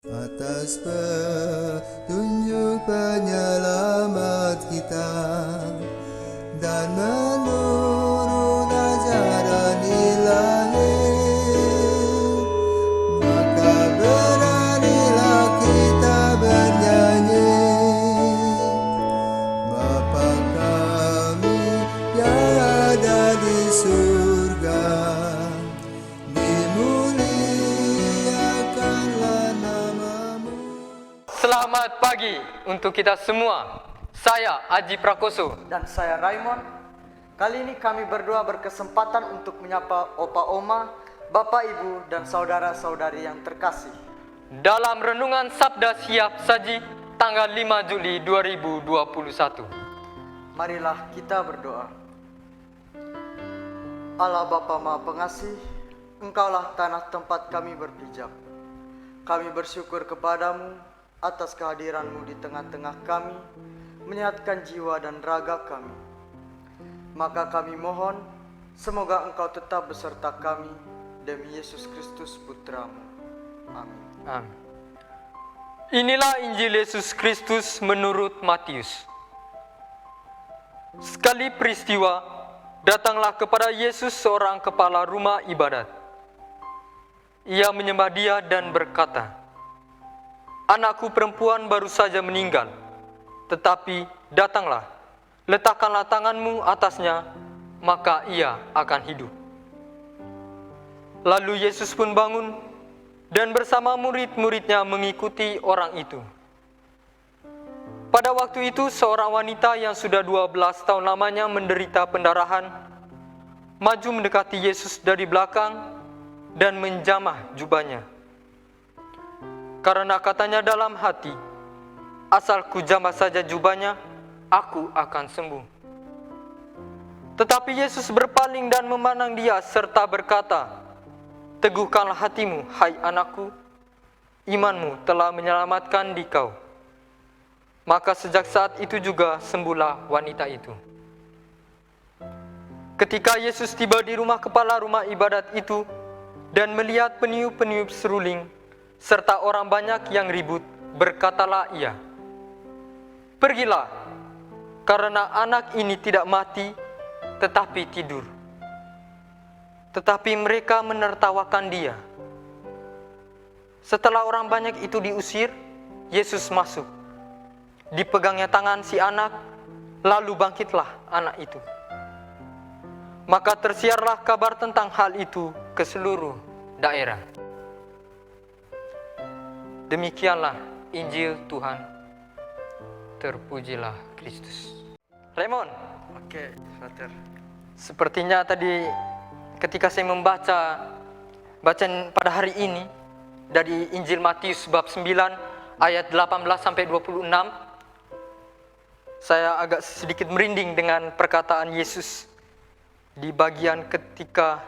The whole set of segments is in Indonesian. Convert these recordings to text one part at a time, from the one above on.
atas petunjuk penyelamat kita dan menurut ajaran ilahi, maka beranilah kita bernyanyi. Bapa kami yang ada di surga, dimuliakanlah namamu. Selamat pagi untuk kita semua. Saya Aji Prakoso. Dan saya Raymond. Kali ini kami berdua berkesempatan untuk menyapa Opa Oma, Bapak Ibu dan saudara-saudari yang terkasih. Dalam renungan Sabda Siap Saji tanggal 5 Juli 2021. Marilah kita berdoa. Allah Bapa Maha Pengasih, Engkaulah tanah tempat kami berpijak. Kami bersyukur kepadamu atas kehadiranmu di tengah-tengah kami, menyehatkan jiwa dan raga kami. Maka kami mohon, semoga Engkau tetap beserta kami, demi Yesus Kristus Putramu. Amin. Amin. Inilah Injil Yesus Kristus menurut Matius. Sekali peristiwa, datanglah kepada Yesus seorang kepala rumah ibadat. Ia menyembah Dia dan berkata, "Anakku perempuan baru saja meninggal, tetapi datanglah, letakkanlah tanganmu atasnya, maka ia akan hidup." Lalu Yesus pun bangun dan bersama murid-muridnya mengikuti orang itu. Pada waktu itu seorang wanita yang sudah 12 tahun lamanya menderita pendarahan, maju mendekati Yesus dari belakang dan menjamah jubahnya. Karena katanya dalam hati, "Asal ku jamah saja jubahnya, aku akan sembuh." Tetapi Yesus berpaling dan memandang dia serta berkata, "Teguhkanlah hatimu, hai anakku, imanmu telah menyelamatkan dikau." Maka sejak saat itu juga sembuhlah wanita itu. Ketika Yesus tiba di rumah kepala rumah ibadat itu dan melihat peniup-peniup seruling serta orang banyak yang ribut, berkatalah ia, "Pergilah, karena anak ini tidak mati, tetapi tidur." Tetapi mereka menertawakan dia. Setelah orang banyak itu diusir, Yesus masuk. Dipegangnya tangan si anak, lalu bangkitlah anak itu. Maka tersiarlah kabar tentang hal itu ke seluruh daerah. Demikianlah Injil Tuhan. Terpujilah Kristus. Raymond, Oke, Frater. sepertinya tadi ketika saya membaca bacaan pada hari ini dari Injil Matius bab 9 ayat 18 sampai 26, saya agak sedikit merinding dengan perkataan Yesus di bagian ketika,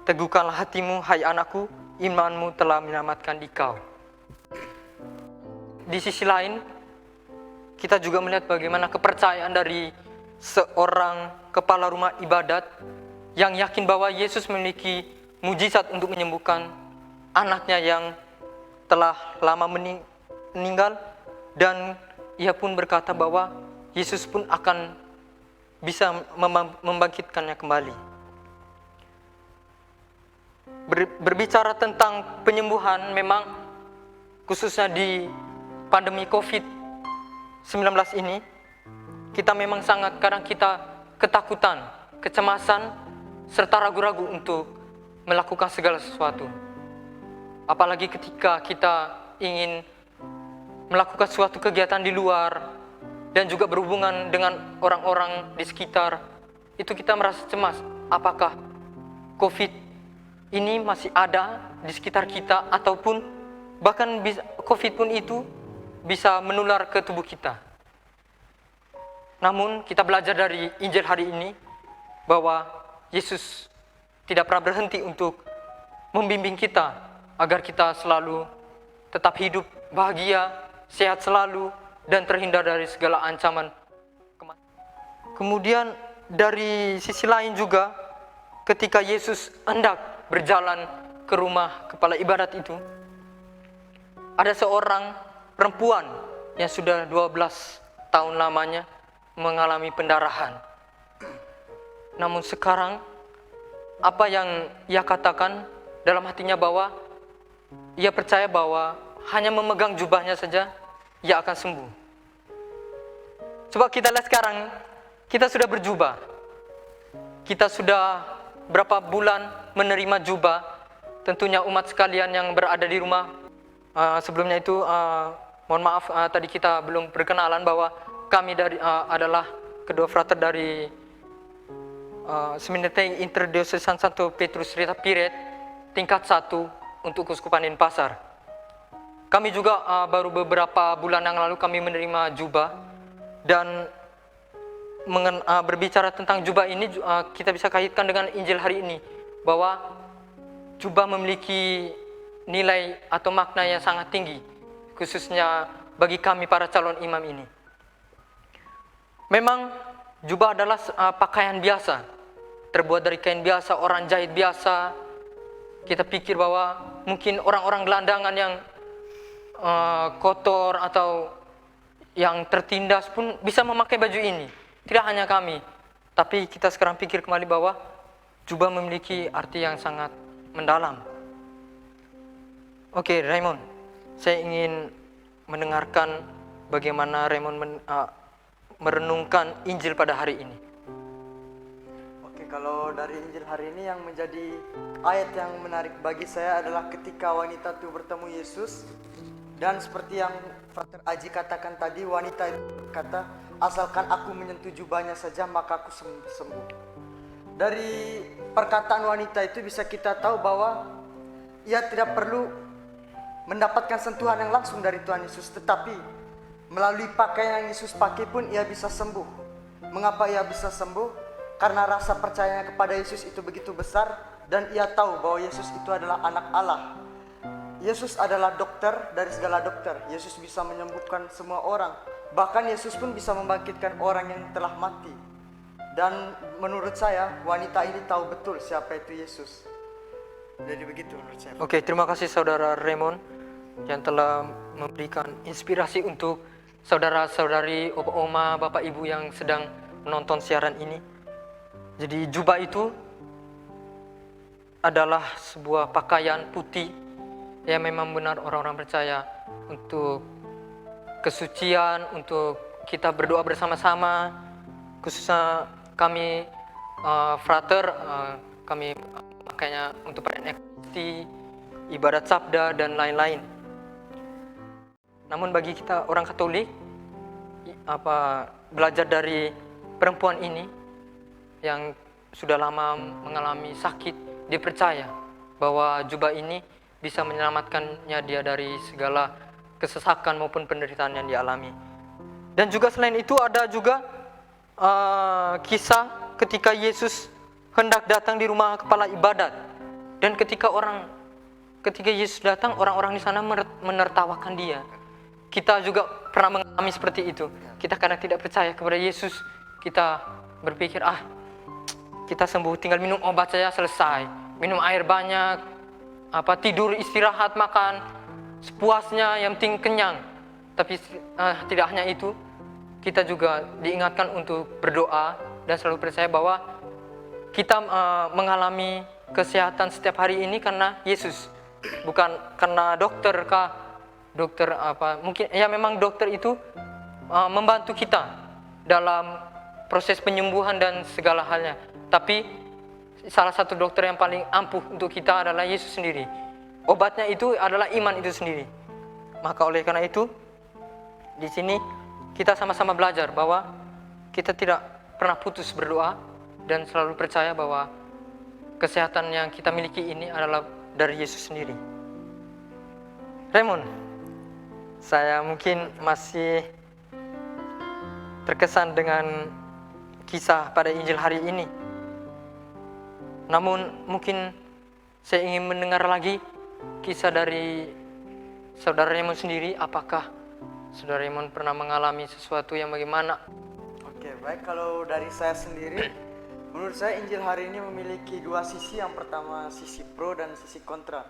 "Teguhkanlah hatimu, hai anakku, imanmu telah menyelamatkan dikau." Di sisi lain, kita juga melihat bagaimana kepercayaan dari seorang kepala rumah ibadat yang yakin bahwa Yesus memiliki mujizat untuk menyembuhkan anaknya yang telah lama meninggal, dan ia pun berkata bahwa Yesus pun akan bisa membangkitkannya kembali. Berbicara tentang penyembuhan, memang khususnya di pandemi COVID-19 ini, kita memang sangat kadang kita ketakutan, kecemasan, serta ragu-ragu untuk melakukan segala sesuatu. Apalagi ketika kita ingin melakukan suatu kegiatan di luar dan juga berhubungan dengan orang-orang di sekitar, itu kita merasa cemas. Apakah COVID ini masih ada di sekitar kita, ataupun bahkan COVID pun itu bisa menular ke tubuh kita. Namun kita belajar dari Injil hari ini bahwa Yesus tidak pernah berhenti untuk membimbing kita agar kita selalu tetap hidup bahagia, sehat selalu, dan terhindar dari segala ancaman. Kemudian dari sisi lain juga, ketika Yesus hendak berjalan ke rumah kepala ibadat itu, ada seorang perempuan yang sudah 12 tahun lamanya mengalami pendarahan. Namun sekarang apa yang ia katakan dalam hatinya bahwa ia percaya bahwa hanya memegang jubahnya saja ia akan sembuh. Coba kita lihat sekarang, kita sudah berjubah. Kita sudah berapa bulan menerima jubah. Tentunya umat sekalian yang berada di rumah, sebelumnya itu mohon maaf tadi kita belum perkenalan bahwa kami adalah kedua frater dari Seminari Interdiocesan Santo Petrus Rita Piret tingkat 1 untuk Keuskupan Denpasar. Kami juga baru beberapa bulan yang lalu kami menerima jubah, dan berbicara tentang jubah ini kita bisa kaitkan dengan Injil hari ini bahwa jubah memiliki nilai atau makna yang sangat tinggi, khususnya bagi kami para calon imam ini. Memang jubah adalah pakaian biasa, terbuat dari kain biasa, orang jahit biasa. Kita pikir bahwa mungkin orang-orang gelandangan yang kotor atau yang tertindas pun bisa memakai baju ini. Tidak hanya kami, tapi kita sekarang pikir kembali bahwa jubah memiliki arti yang sangat mendalam. Oke, Raymond, saya ingin mendengarkan bagaimana Raymond merenungkan Injil pada hari ini. Oke, kalau dari Injil hari ini yang menjadi ayat yang menarik bagi saya adalah ketika wanita itu bertemu Yesus. Dan seperti yang Frater Aji katakan tadi, wanita itu berkata, asalkan aku menyentuh jubahnya saja maka aku sembuh. Dari perkataan wanita itu bisa kita tahu bahwa ia tidak perlu mendapatkan sentuhan yang langsung dari Tuhan Yesus, tetapi melalui pakaian yang Yesus pakai pun ia bisa sembuh. Mengapa ia bisa sembuh? Karena rasa percayanya kepada Yesus itu begitu besar, dan ia tahu bahwa Yesus itu adalah anak Allah. Yesus adalah dokter dari segala dokter. Yesus bisa menyembuhkan semua orang. Bahkan Yesus pun bisa membangkitkan orang yang telah mati. Dan menurut saya, wanita ini tahu betul siapa itu Yesus. Jadi begitu menurut saya. Oke, terima kasih Saudara Raymond yang telah memberikan inspirasi untuk saudara-saudari, oma, bapak, ibu yang sedang menonton siaran ini. Jadi jubah itu adalah sebuah pakaian putih yang memang benar orang-orang percaya untuk kesucian, untuk kita berdoa bersama-sama, khususnya kami frater, kami makanya untuk perayaan Ekaristi, ibadat sabda dan lain-lain. Namun bagi kita orang Katolik, belajar dari perempuan ini yang sudah lama mengalami sakit, dia percaya bahwa jubah ini bisa menyelamatkannya dia dari segala kesesakan maupun penderitaan yang dialami. Dan juga selain itu ada juga kisah ketika Yesus hendak datang di rumah kepala ibadat, dan ketika Yesus datang, orang-orang di sana menertawakan dia. Kita juga pernah mengalami seperti itu. Kita kadang tidak percaya kepada Yesus, kita berpikir kita sembuh tinggal minum obat saja selesai, minum air banyak, tidur, istirahat, makan sepuasnya, yang penting kenyang. Tapi tidak hanya itu, kita juga diingatkan untuk berdoa dan selalu percaya bahwa kita mengalami kesehatan setiap hari ini karena Yesus, bukan karena dokter mungkin ya memang dokter itu membantu kita dalam proses penyembuhan dan segala halnya, tapi salah satu dokter yang paling ampuh untuk kita adalah Yesus sendiri. Obatnya itu adalah iman itu sendiri. Maka oleh karena itu, di sini kita sama-sama belajar bahwa kita tidak pernah putus berdoa dan selalu percaya bahwa kesehatan yang kita miliki ini adalah dari Yesus sendiri. Raymond, saya mungkin masih terkesan dengan kisah pada Injil hari ini. Namun mungkin saya ingin mendengar lagi kisah dari Saudara Raymond sendiri. Apakah Saudara Raymond pernah mengalami sesuatu yang bagaimana? Oke, baik. Kalau dari saya sendiri, menurut saya Injil hari ini memiliki dua sisi. Yang pertama sisi pro dan sisi kontra.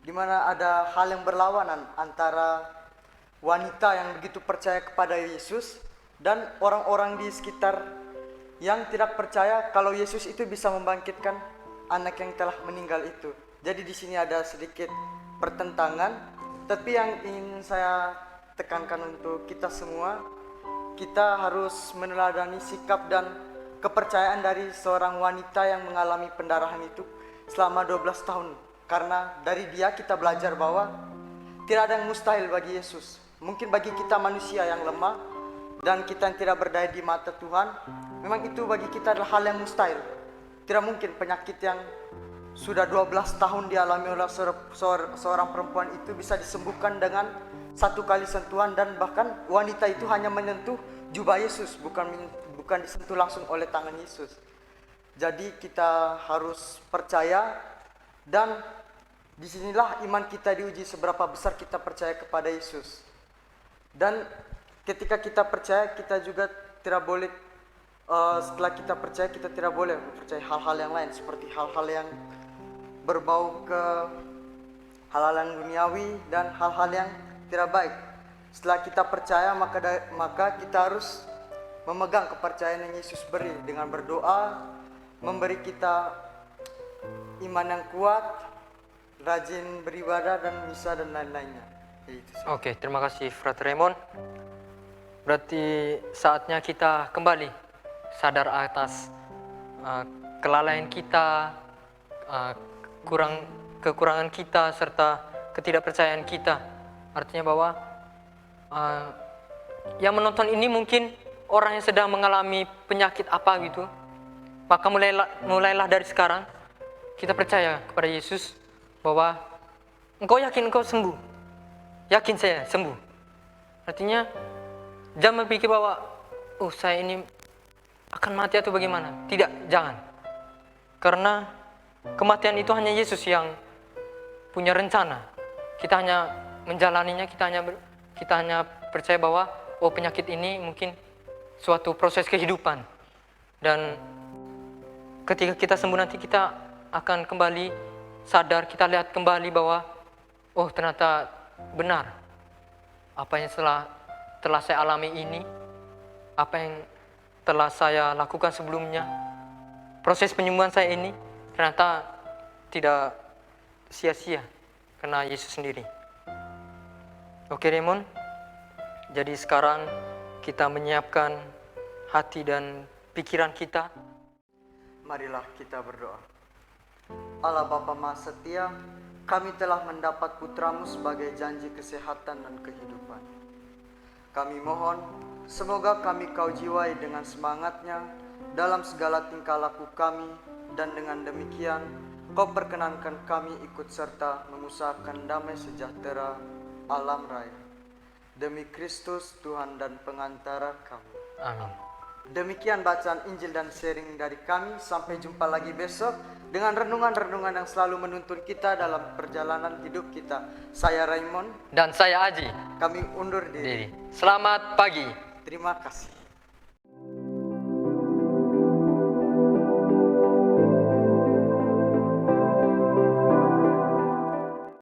di mana ada hal yang berlawanan antara wanita yang begitu percaya kepada Yesus dan orang-orang di sekitar yang tidak percaya kalau Yesus itu bisa membangkitkan anak yang telah meninggal itu. Jadi di sini ada sedikit pertentangan, tapi yang ingin saya tekankan untuk kita semua, kita harus meneladani sikap dan kepercayaan dari seorang wanita yang mengalami pendarahan itu selama 12 tahun. Karena dari dia kita belajar bahwa tidak ada yang mustahil bagi Yesus. Mungkin bagi kita manusia yang lemah dan kita yang tidak berdaya di mata Tuhan, memang itu bagi kita adalah hal yang mustahil. Tidak mungkin penyakit yang sudah 12 tahun dialami oleh seorang perempuan itu bisa disembuhkan dengan satu kali sentuhan, dan bahkan wanita itu hanya menyentuh jubah Yesus, bukan disentuh langsung oleh tangan Yesus. Jadi kita harus percaya, dan disinilah iman kita diuji seberapa besar kita percaya kepada Yesus. Dan ketika kita percaya, kita juga tidak boleh setelah kita percaya, kita tidak boleh mempercayai hal-hal yang lain, seperti hal-hal yang berbau ke hal-hal yang duniawi dan hal-hal yang tidak baik. Setelah kita percaya, maka kita harus memegang kepercayaan yang Yesus beri dengan berdoa, memberi kita iman yang kuat, rajin beribadah dan misa dan lain-lainnya. Oke, terima kasih Frater Raymond. Berarti saatnya kita kembali sadar atas kelalaian kita, kekurangan kita, serta ketidakpercayaan kita. Artinya bahwa yang menonton ini mungkin orang yang sedang mengalami penyakit apa gitu. Maka mulailah dari sekarang kita percaya kepada Yesus bahwa engkau yakin engkau sembuh. Yakin saya sembuh. Artinya jangan berpikir bahwa saya ini akan mati atau bagaimana. Tidak, jangan. Karena kematian itu hanya Yesus yang punya rencana. Kita hanya menjalaninya, kita hanya percaya bahwa penyakit ini mungkin suatu proses kehidupan. Dan ketika kita sembuh nanti kita akan kembali sadar, kita lihat kembali bahwa ternyata benar apa yang telah saya alami ini, apa yang telah saya lakukan sebelumnya, proses penyembuhan saya ini ternyata tidak sia-sia karena Yesus sendiri. Oke Raymond, jadi sekarang kita menyiapkan hati dan pikiran kita. Marilah kita berdoa. Allah Bapa Maha Setia, kami telah mendapat Putra-Mu sebagai janji kesehatan dan kehidupan. Kami mohon, semoga kami Kau jiwai dengan semangatnya dalam segala tingkah laku kami, dan dengan demikian Kau perkenankan kami ikut serta mengusahakan damai sejahtera alam raya. Demi Kristus Tuhan dan pengantara kami. Amin. Demikian bacaan Injil dan sharing dari kami. Sampai jumpa lagi besok dengan renungan-renungan yang selalu menuntun kita dalam perjalanan hidup kita. Saya Raymond dan saya Aji. Kami undur diri. Selamat pagi. Terima kasih.